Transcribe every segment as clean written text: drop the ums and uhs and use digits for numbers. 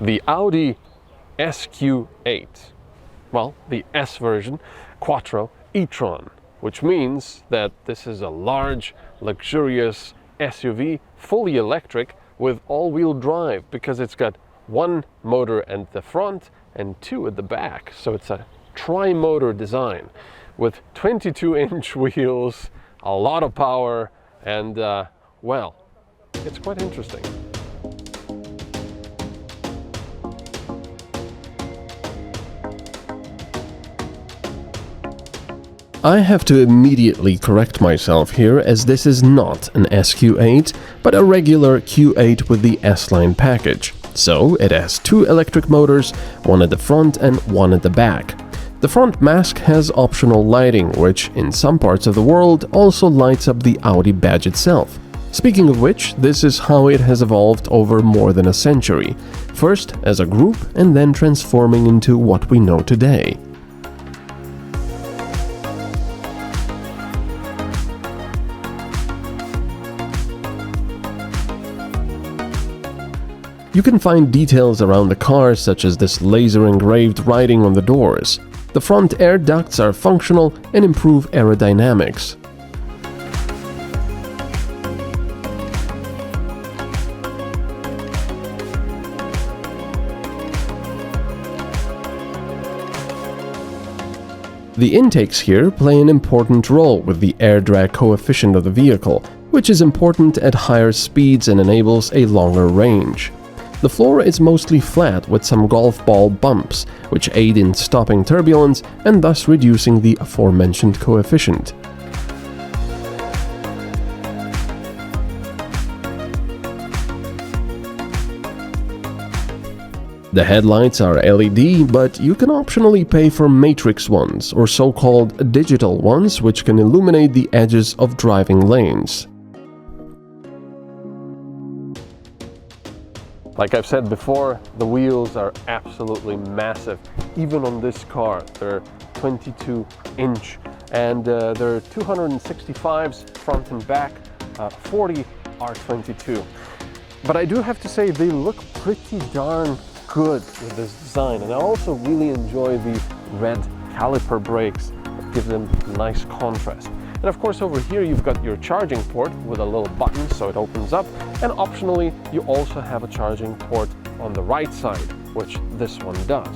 the Audi SQ8. Well, the S version, Quattro e-tron, which means that this is a large, luxurious SUV, fully electric, with all-wheel drive, because it's got one motor at the front and two at the back. So it's a tri-motor design with 22-inch wheels, a lot of power, and well, it's quite interesting. I have to immediately correct myself here, as this is not an SQ8, but a regular Q8 with the S-Line package. So it has two electric motors, one at the front and one at the back. The front mask has optional lighting, which in some parts of the world also lights up the Audi badge itself. Speaking of which, this is how it has evolved over more than a century, first as a group and then transforming into what we know today. You can find details around the car, such as this laser-engraved writing on the doors. The front air ducts are functional and improve aerodynamics. The intakes here play an important role with the air drag coefficient of the vehicle, which is important at higher speeds and enables a longer range. The floor is mostly flat with some golf ball bumps, which aid in stopping turbulence and thus reducing the aforementioned coefficient. The headlights are LED, but you can optionally pay for matrix ones, or so-called digital ones, which can illuminate the edges of driving lanes. Like I've said before, the wheels are absolutely massive. Even on this car, they're 22-inch, and they're 265s front and back, 40 R22. But I do have to say, they look pretty darn good with this design, and I also really enjoy the red caliper brakes that give them nice contrast. And of course, over here you've got your charging port with a little button so it opens up, and optionally you also have a charging port on the right side, which this one does.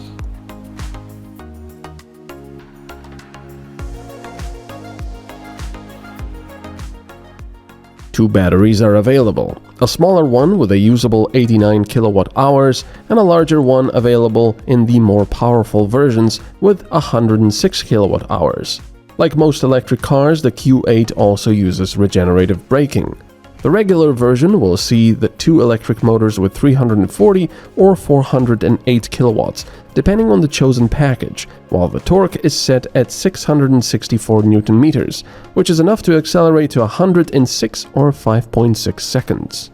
Two batteries are available, a smaller one with a usable 89 kilowatt hours and a larger one available in the more powerful versions with 106 kilowatt hours. Like most electric cars, the Q8 also uses regenerative braking. The regular version will see the two electric motors with 340 or 408 kilowatts, depending on the chosen package, while the torque is set at 664 Newton meters, which is enough to accelerate to 106 or 5.6 seconds.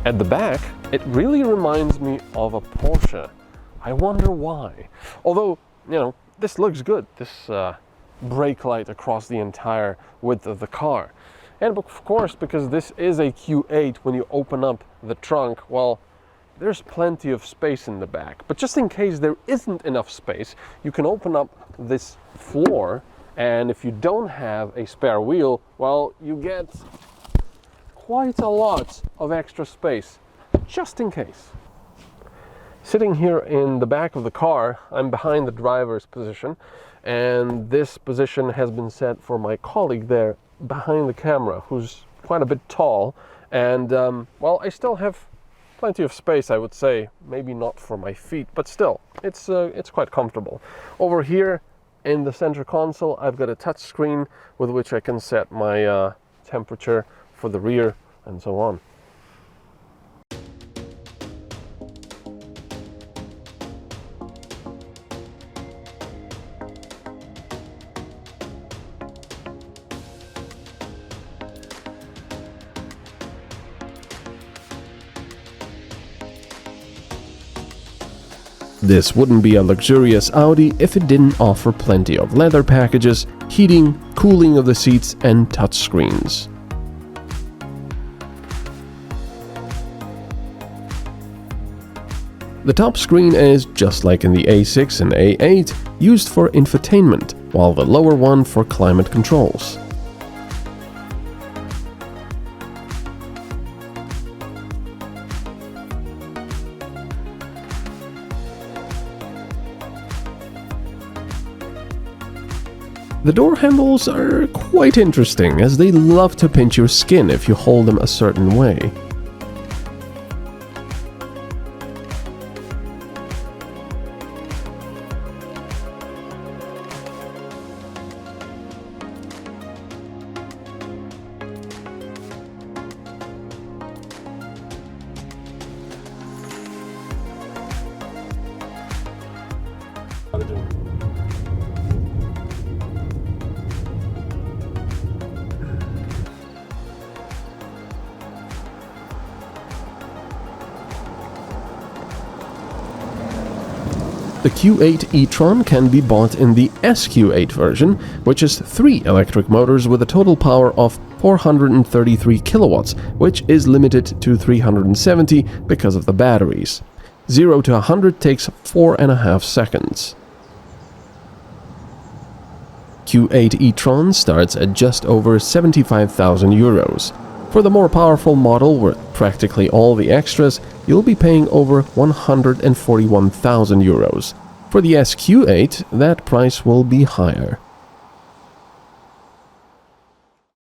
At the back, it really reminds me of a Porsche. I wonder why. Although, you know, this looks good, this brake light across the entire width of the car. And of course, because this is a Q8, when you open up the trunk, well, there's plenty of space in the back. But just in case there isn't enough space, you can open up this floor, and if you don't have a spare wheel, well, you get quite a lot of extra space, just in case. Sitting here in the back of the car, I'm behind the driver's position, and this position has been set for my colleague there behind the camera, who's quite a bit tall, and well, I still have plenty of space, I would say. Maybe not for my feet, but still, it's quite comfortable. Over here in the center console, I've got a touch screen with which I can set my temperature for the rear, and so on. This wouldn't be a luxurious Audi if it didn't offer plenty of leather packages, heating, cooling of the seats, and touchscreens. The top screen is, just like in the A6 and A8, used for infotainment, while the lower one for climate controls. The door handles are quite interesting, as they love to pinch your skin if you hold them a certain way. The Q8 e-tron can be bought in the SQ8 version, which is 3 electric motors with a total power of 433 kilowatts, which is limited to 370 because of the batteries. 0 to 100 takes 4.5 seconds. Q8 e-tron starts at just over 75,000 euros. For the more powerful model with practically all the extras, you'll be paying over 141,000 euros. For the SQ8, that price will be higher.